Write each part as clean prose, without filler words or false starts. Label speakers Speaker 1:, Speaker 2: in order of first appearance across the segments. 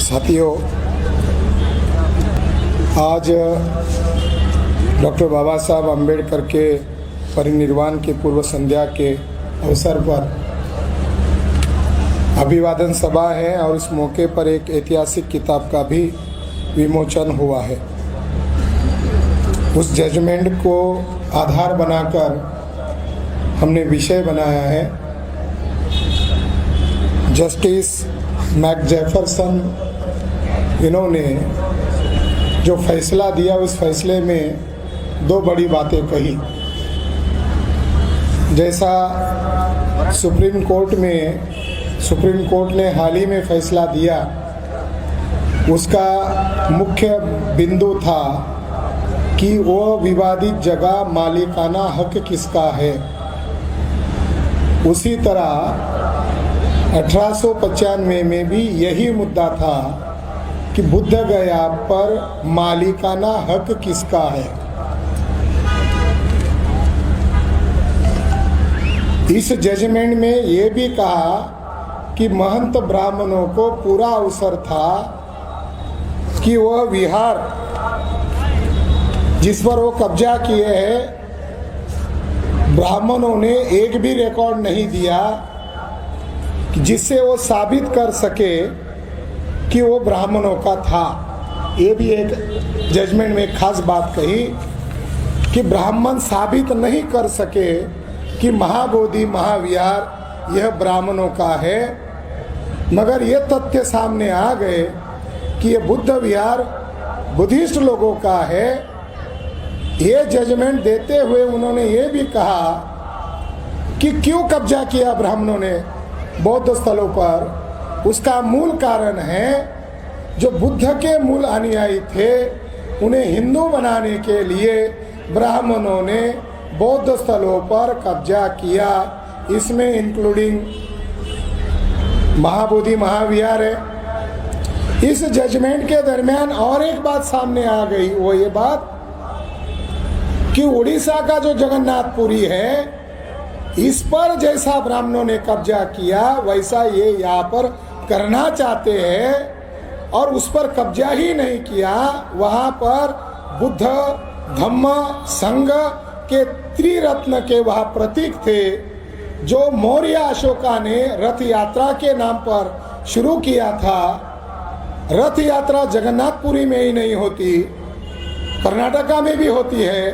Speaker 1: साथियों, आज डॉक्टर बाबा साहब अम्बेडकर के परिनिर्वाण की पूर्व संध्या के अवसर पर अभिवादन सभा है और इस मौके पर एक ऐतिहासिक किताब का भी विमोचन हुआ है। उस जजमेंट को आधार बनाकर हमने विषय बनाया है जस्टिस मैकजेफरसन। इन्होंने जो फैसला दिया उस फैसले में दो बड़ी बातें कही। जैसा सुप्रीम कोर्ट ने हाल ही में फैसला दिया, उसका मुख्य बिंदु था कि वो विवादित जगह मालिकाना हक किसका है। उसी तरह 1895 में भी यही मुद्दा था कि बुद्ध गया पर मालिकाना हक किसका है। इस जजमेंट में ये भी कहा कि महंत ब्राह्मणों को पूरा अवसर था कि वह विहार जिस पर वो कब्जा किए हैं, ब्राह्मणों ने एक भी रिकॉर्ड नहीं दिया जिससे वो साबित कर सके कि वो ब्राह्मणों का था। ये भी एक जजमेंट में खास बात कही कि ब्राह्मण साबित नहीं कर सके कि महाबोधि महाविहार यह ब्राह्मणों का है, मगर ये तथ्य सामने आ गए कि यह बुद्ध विहार बुद्धिस्ट लोगों का है। ये जजमेंट देते हुए उन्होंने ये भी कहा कि क्यों कब्जा किया ब्राह्मणों ने बौद्ध स्थलों पर। उसका मूल कारण है जो बुद्ध के मूल अनुयायी थे, उन्हें हिंदू बनाने के लिए ब्राह्मणों ने बौद्ध स्थलों पर कब्जा किया। इसमें इंक्लूडिंग महाबोधि महाविहार है। इस जजमेंट के दरमियान और एक बात सामने आ गई, वो ये बात कि उड़ीसा का जो जगन्नाथपुरी है, इस पर जैसा ब्राह्मणों ने कब्जा किया वैसा ये यहाँ पर करना चाहते हैं और उस पर कब्जा ही नहीं किया। वहाँ पर बुद्ध धम्म संघ के त्रिरत्न के वह प्रतीक थे जो मौर्य अशोका ने रथ यात्रा के नाम पर शुरू किया था। रथ यात्रा जगन्नाथपुरी में ही नहीं होती, कर्नाटका में भी होती है,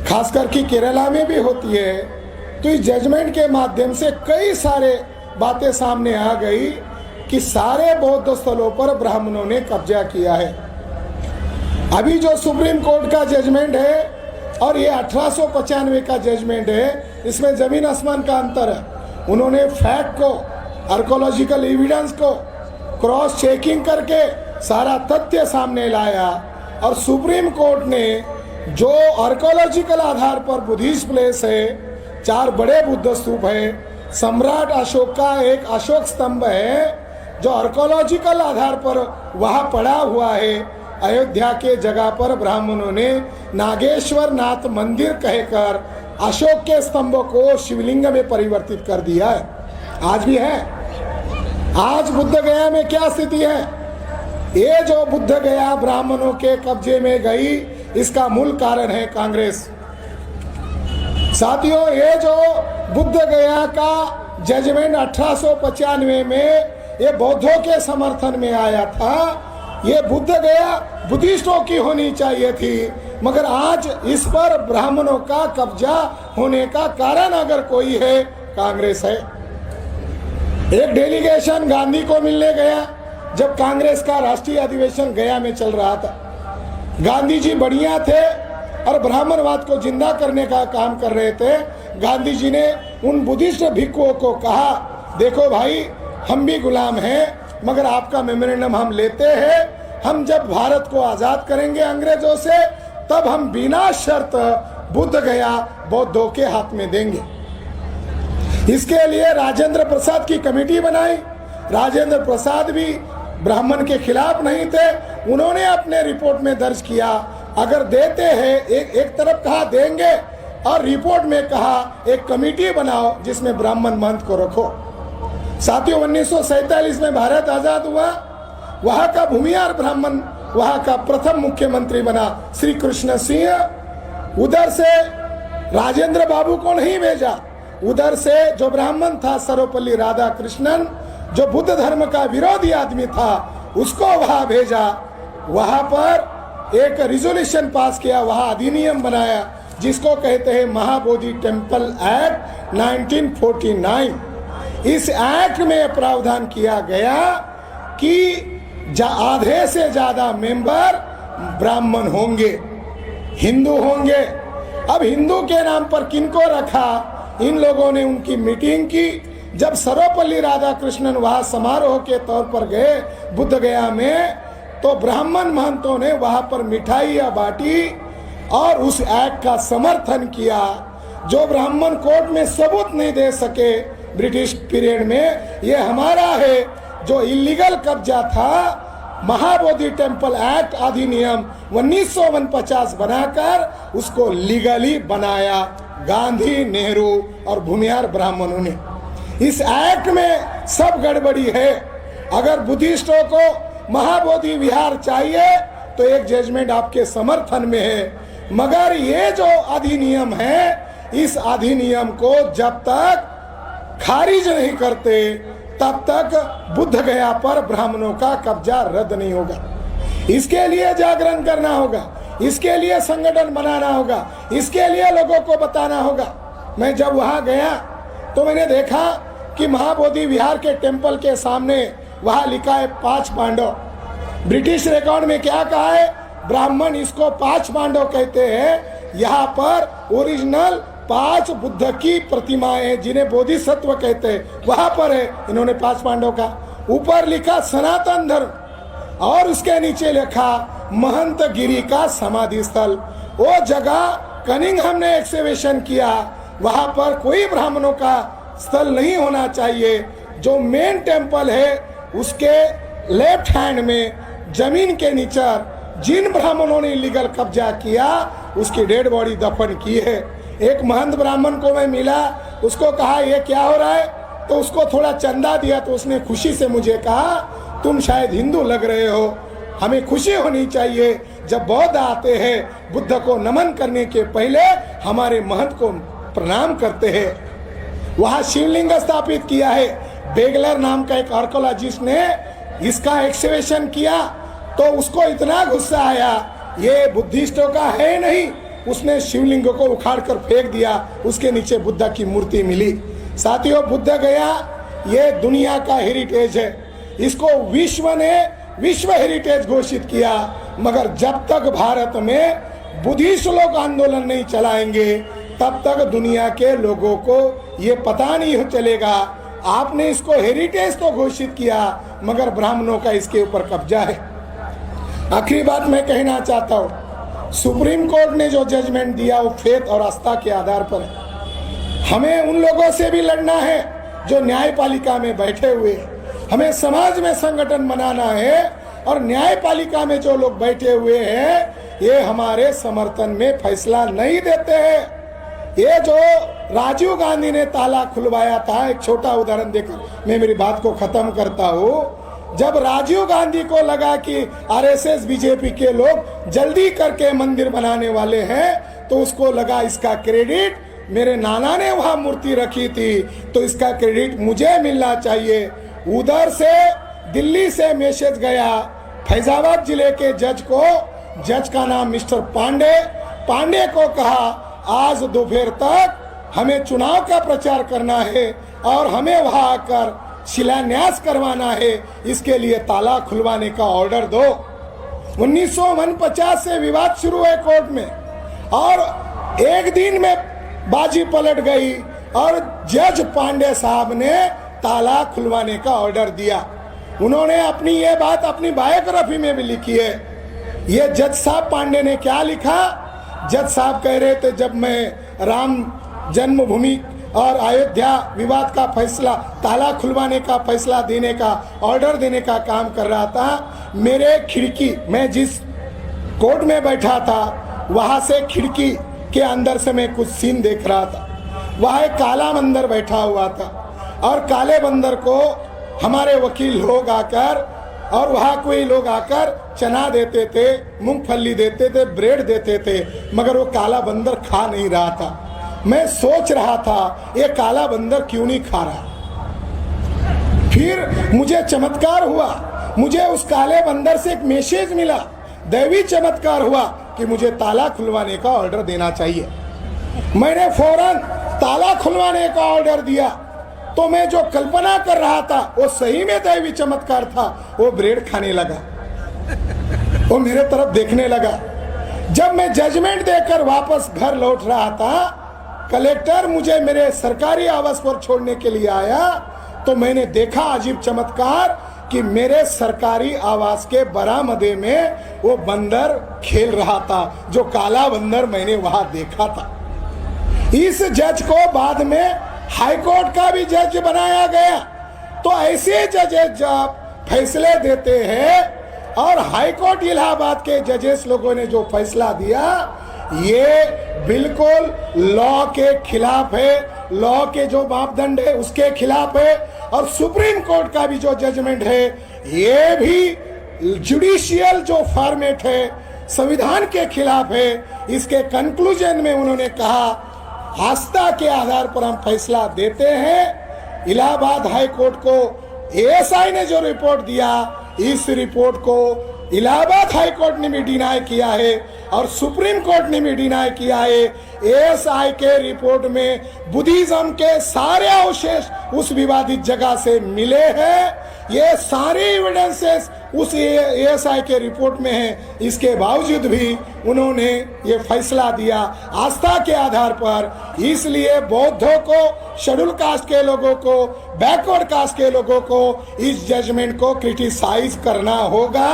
Speaker 1: खासकर कि केरला में भी होती है। तो इस जजमेंट के माध्यम से कई सारे बातें सामने आ गई कि सारे बौद्ध स्थलों पर ब्राह्मणों ने कब्जा किया है। अभी जो सुप्रीम कोर्ट का जजमेंट है और ये 1895 का जजमेंट है, इसमें जमीन आसमान का अंतर है। उन्होंने फैक्ट को, आर्कोलॉजिकल एविडेंस को क्रॉस चेकिंग करके सारा तथ्य सामने लाया और सुप्रीम कोर्ट ने जो आर्कोलॉजिकल आधार पर बुद्धिस्ट प्लेस है, 4 बड़े बुद्ध स्तूप है, सम्राट अशोक का एक अशोक स्तंभ है जो आर्कोलॉजिकल आधार पर वहाँ पड़ा हुआ है। अयोध्या के जगह पर ब्राह्मणों ने नागेश्वर नाथ मंदिर कहकर अशोक के स्तंभों को शिवलिंग में परिवर्तित कर दिया है। आज भी है। आज बुद्ध गया में क्या स्थिति है? ये जो बुद्ध गया ब्राह्मणों के कब्जे में गई, इसका मूल कारण है कांग्रेस। साथियों, ये जो बुद्ध गया का जजमेंट 1895 में ये बौद्धों के समर्थन में आया था, ये बुद्ध गया बुद्धिस्टों की होनी चाहिए थी, मगर आज इस पर ब्राह्मणों का कब्जा होने का कारण अगर कोई है, कांग्रेस है। एक डेलीगेशन गांधी को मिलने गया जब कांग्रेस का राष्ट्रीय अधिवेशन गया में चल रहा था। गांधी जी बढ़िया थे और ब्राह्मणवाद को जिंदा करने का काम कर रहे थे। गांधी जी ने उन बुद्धिस्ट भिक्षुओं को कहा, देखो भाई, हम भी गुलाम हैं, मगर आपका मेमोरेंडम हम लेते हैं। हम जब भारत को आजाद करेंगे अंग्रेजों से, तब हम बिना शर्त बुद्ध गया बौद्धों के हाथ में देंगे। इसके लिए राजेंद्र प्रसाद की कमेटी बनाई। राजेंद्र प्रसाद भी ब्राह्मण के खिलाफ नहीं थे। उन्होंने अपने रिपोर्ट में दर्ज किया, अगर देते हैं, एक तरफ कहा देंगे और रिपोर्ट में कहा एक कमेटी बनाओ जिसमें ब्राह्मण महंत को रखो। साथियों, 1947 में भारत आजाद हुआ। वहां का भूमिहार ब्राह्मण वहां का प्रथम मुख्यमंत्री बना श्री कृष्ण सिंह। उधर से राजेंद्र बाबू को नहीं भेजा, उधर से जो ब्राह्मण था सर्वपल्ली राधाकृष्णन, जो बुद्ध धर्म का विरोधी आदमी था, उसको वहां भेजा। वहां पर एक रिजोल्यूशन पास किया, वहां अधिनियम बनाया जिसको कहते हैं महाबोधि टेम्पल एक्ट 1949। इस एक्ट में प्रावधान किया गया कि आधे से ज्यादा मेंबर ब्राह्मण होंगे, हिंदू होंगे। अब हिंदू के नाम पर किनको रखा? इन लोगों ने उनकी मीटिंग की। जब सर्वपल्ली राधाकृष्णन वहां समारोह के तौर पर गए बुद्ध गया में, तो ब्राह्मण महंतों ने वहां पर मिठाइयां बांटी और उस एक्ट का समर्थन किया। जो ब्राह्मण कोर्ट में सबूत नहीं दे सके ब्रिटिश पीरियड में, ये हमारा है, जो इलीगल कब्जा था, महाबोधि टेम्पल एक्ट अधिनियम 1949 बनाकर उसको लीगली बनाया गांधी, नेहरू और भूमिहार ब्राह्मणों ने। इस एक्ट में सब गड़बड़ी है। अगर बुद्धिस्टों को महाबोधि विहार चाहिए तो एक जजमेंट आपके समर्थन में है, मगर ये जो अधिनियम है, इस अधिनियम को जब तक खारिज नहीं करते तब तक बुद्ध गया पर ब्राह्मणों का कब्जा रद्द नहीं होगा। इसके लिए जागरण करना होगा, इसके लिए संगठन बनाना होगा, इसके लिए लोगों को बताना होगा। मैं जब वहां गया तो मैंने देखा कि महाबोधि विहार के टेम्पल के सामने वहां लिखा है 5 पांडव। ब्रिटिश रिकॉर्ड में क्या कहा है? ब्राह्मण इसको 5 पांडव कहते हैं। यहाँ पर ओरिजिनल 5 बुद्ध की प्रतिमाएं जिन्हें बोधिसत्व कहते हैं वहां पर है। इन्होंने 5 पांडव का ऊपर लिखा सनातन धर्म और उसके नीचे लिखा महंत गिरी का समाधि स्थल। वो जगह कनिंघम ने एक्सकवेशन किया, वहां पर कोई ब्राह्मणों का स्थल नहीं होना चाहिए। जो मेन टेम्पल है उसके लेफ्ट हैंड में जमीन के नीचे जिन ब्राह्मणों ने इलीगल कब्जा किया उसकी डेड बॉडी दफन की है। एक महंत ब्राह्मण को मैं मिला, उसको कहा ये क्या हो रहा है, तो उसको थोड़ा चंदा दिया तो उसने खुशी से मुझे कहा तुम शायद हिंदू लग रहे हो, हमें खुशी होनी चाहिए जब बौद्ध आते हैं बुद्ध को नमन करने के पहले हमारे महंत को प्रणाम करते हैं। वहां शिवलिंग स्थापित किया है। बेगलर नाम का एक आर्कोलॉजिस्ट ने इसका एक्सकवेशन किया तो उसको इतना गुस्सा आया, ये बुद्धिस्टों का है नहीं। उसने शिवलिंग को उखाड़ कर फेंक दिया, उसके नीचे बुद्ध की मूर्ति मिली। साथियों, बुद्ध गया ये दुनिया का हेरिटेज है, इसको विश्व ने विश्व हेरिटेज घोषित किया। मगर जब तक भारत में बुद्धिस्ट लोग आंदोलन नहीं चलाएंगे तब तक दुनिया के लोगों को ये पता नहीं चलेगा। आपने इसको हेरिटेज तो घोषित किया मगर ब्राह्मणों का इसके ऊपर कब्जा है। आखिरी बात मैं कहना चाहता हूँ, सुप्रीम कोर्ट ने जो जजमेंट दिया वो फेथ और आस्था के आधार पर है। हमें उन लोगों से भी लड़ना है जो न्यायपालिका में बैठे हुए हैं। हमें समाज में संगठन बनाना है और न्यायपालिका में जो लोग बैठे हुए हैं ये हमारे समर्थन में फैसला नहीं देते हैं। ये जो राजीव गांधी ने ताला खुलवाया था, एक छोटा उदाहरण देकर मैं मेरी बात को खत्म करता हूँ। जब राजीव गांधी को लगा कि आरएसएस बीजेपी के लोग जल्दी करके मंदिर बनाने वाले हैं तो उसको लगा इसका क्रेडिट मेरे नाना ने वहां मूर्ति रखी थी तो इसका क्रेडिट मुझे मिलना चाहिए। उधर से दिल्ली से मैसेज गया फैजाबाद जिले के जज को, जज का नाम मिस्टर पांडे को कहा आज दोपहर तक हमें चुनाव का प्रचार करना है और हमें वहां आकर शिलान्यास करवाना है, इसके लिए ताला खुलवाने का ऑर्डर दो। 1949 से विवाद शुरू है कोर्ट में और एक दिन में बाजी पलट गई और जज पांडे साहब ने ताला खुलवाने का ऑर्डर दिया। उन्होंने अपनी ये बात अपनी बायोग्राफी में भी लिखी है। ये जज साहब पांडे ने क्या लिखा? जज साहब कह रहे थे जब मैं राम जन्मभूमि और अयोध्या विवाद का फैसला, ताला खुलवाने का फैसला देने का, ऑर्डर देने का काम कर रहा था, मेरे खिड़की, मैं जिस कोर्ट में बैठा था वहां से खिड़की के अंदर से मैं कुछ सीन देख रहा था। वहां एक काला बंदर बैठा हुआ था और काले बंदर को हमारे वकील लोग आकर और वहाँ कोई लोग आकर चना देते थे, मूंगफली देते थे, ब्रेड देते थे, मगर वो काला बंदर खा नहीं रहा था। मैं सोच रहा था ये काला बंदर क्यों नहीं खा रहा। फिर मुझे चमत्कार हुआ, मुझे उस काले बंदर से एक मैसेज मिला, दैवी चमत्कार हुआ कि मुझे ताला खुलवाने का ऑर्डर देना चाहिए। मैंने फौरन ताला खुलवाने का ऑर्डर दिया, तो मैं जो कल्पना कर रहा था वो सही में दैवी चमत्कार था। वो ब्रेड खाने लगा, वो मेरे तरफ देखने लगा। जब मैं जजमेंट देकर वापस घर लौट रहा था, कलेक्टर मुझे मेरे सरकारी आवास पर छोड़ने के लिए आया, तो मैंने देखा अजीब चमत्कार कि मेरे सरकारी आवास के बरामदे में वो बंदर खेल रहा था, जो काला बंदर मैंने वहां देखा था। इस जज को बाद में हाई कोर्ट का भी जज बनाया गया। तो ऐसे जजेस जब फैसले देते हैं, और हाई कोर्ट इलाहाबाद के जजेस लोगों ने जो फैसला दिया, ये बिल्कुल लॉ के खिलाफ है, लॉ के जो मापदंड है उसके खिलाफ है। और सुप्रीम कोर्ट का भी जो जजमेंट है, ये भी जुडिशियल जो फॉर्मेट है, संविधान के खिलाफ है। इसके कंक्लूजन में उन्होंने कहा, आस्था के आधार पर हम फैसला देते हैं। इलाहाबाद हाई कोर्ट को एएसआई ने जो रिपोर्ट दिया, इस रिपोर्ट को इलाहाबाद हाई कोर्ट ने भी डिनाई किया है और सुप्रीम कोर्ट ने भी डिनाई किया है। एएसआई के रिपोर्ट में बुद्धिज्म के सारे अवशेष उस विवादित जगह से मिले हैं। ये सारे एविडेंसेस उस एएसआई के रिपोर्ट में है। इसके बावजूद भी उन्होंने ये फैसला दिया आस्था के आधार पर। इसलिए बौद्धों को, शेड्यूल कास्ट के लोगों को, बैकवर्ड कास्ट के लोगों को इस जजमेंट को क्रिटिसाइज करना होगा।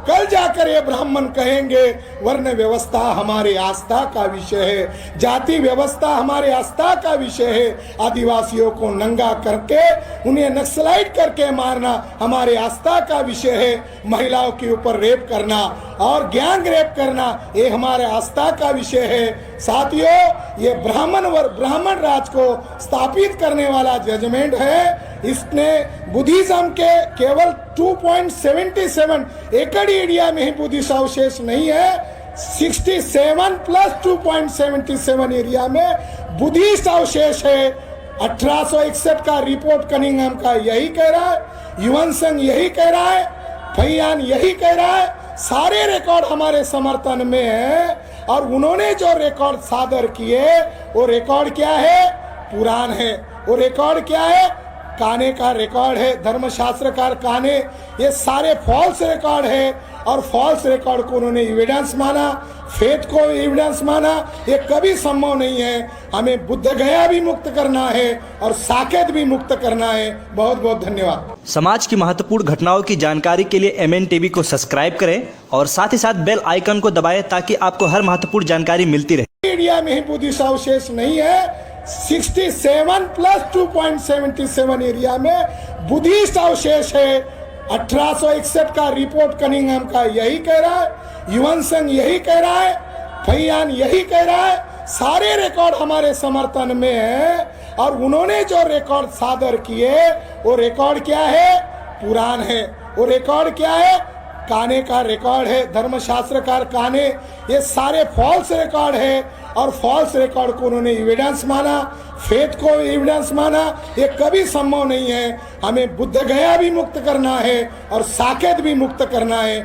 Speaker 1: कल जाकर ये ब्राह्मण कहेंगे वर्ण व्यवस्था हमारे आस्था का विषय है, जाति व्यवस्था हमारे आस्था का विषय है, आदिवासियों को नंगा करके उन्हें नक्सलाइट करके मारना हमारे आस्था का विषय है, महिलाओं के ऊपर रेप करना और गैंग रेप करना ये हमारे आस्था का विषय है। साथियों, ये ब्राह्मण राज को स्थापित करने वाला जजमेंट है। इसने बुद्धिज्म के केवल 2.77 एकड़ एरिया में ही बुद्धिस्ट अवशेष नहीं है, 67 प्लस 2.77 एरिया में बुद्धिस्ट अवशेष है। 1861 का रिपोर्ट कनिंघम का यही कह रहा है, युवन संघ यही कह रहा है, फैयान यही कह रहा है। सारे रिकॉर्ड हमारे समर्थन में है। और उन्होंने जो रिकॉर्ड सादर किए, वो रिकॉर्ड क्या है? पुराण है। वो रिकॉर्ड क्या है? काने का रिकॉर्ड है, धर्मशास्त्रकार काने। ये सारे फॉल्स रिकॉर्ड है और फॉल्स रिकॉर्ड को उन्होंने एविडेंस माना, फेथ को एविडेंस माना। ये कभी संभव नहीं है। हमें बुद्ध गया भी मुक्त करना है और साकेत भी मुक्त करना है। बहुत बहुत धन्यवाद।
Speaker 2: समाज की महत्वपूर्ण घटनाओं की जानकारी के लिए MN टीवी को सब्सक्राइब करें और साथ ही साथ बेल आइकन को दबाएं ताकि आपको हर महत्वपूर्ण जानकारी मिलती रहे।
Speaker 1: इंडिया में ही बुद्धिस्ट अवशेष नहीं है, 67 प्लस 2.77 एरिया में बुद्धिस्ट अवशेष है। 1861 का रिपोर्ट कनिंघम का यही कह रहा है, युवन संघ यही कह रहा है, फैयान यही कह रहा है। सारे रिकॉर्ड हमारे समर्थन में है। और उन्होंने जो रिकॉर्ड सादर किए, वो रिकॉर्ड क्या है? पुराण है। वो रिकॉर्ड क्या है? काने का रिकॉर्ड है, धर्मशास्त्रकार काने। ये सारे फॉल्स रिकॉर्ड है और फॉल्स रिकॉर्ड को उन्होंने एविडेंस माना, फेथ को एविडेंस माना। ये कभी संभव नहीं है। हमें बुद्ध गया भी मुक्त करना है और साकेत भी मुक्त करना है।